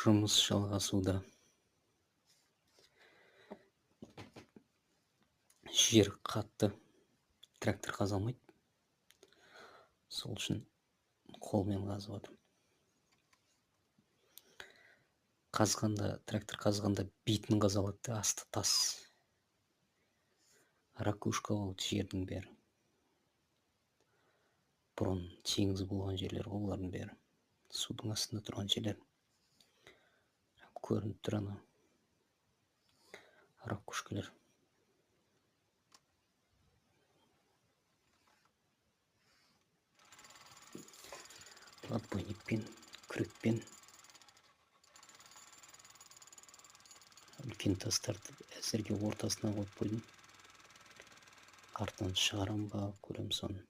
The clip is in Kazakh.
Жұмыс жалғасуда. Жер қатты, трактор қаза алмайды. Сол үшін қолмен қазып жатырмын. Трактор қазғанда бетін қазалады, асты тас. Ракушка болды жердің бәрі. Бұрын теңіз болған жерлер ғой, олардың бәрі. Судың астында тұрған жерлер. Көрініп тұр ана ракушкалар. Отбойникпен, күрекпен үлкен тастарды әзірге ортасына қойып қойдым. Артынан шығарам ба, көрем соны.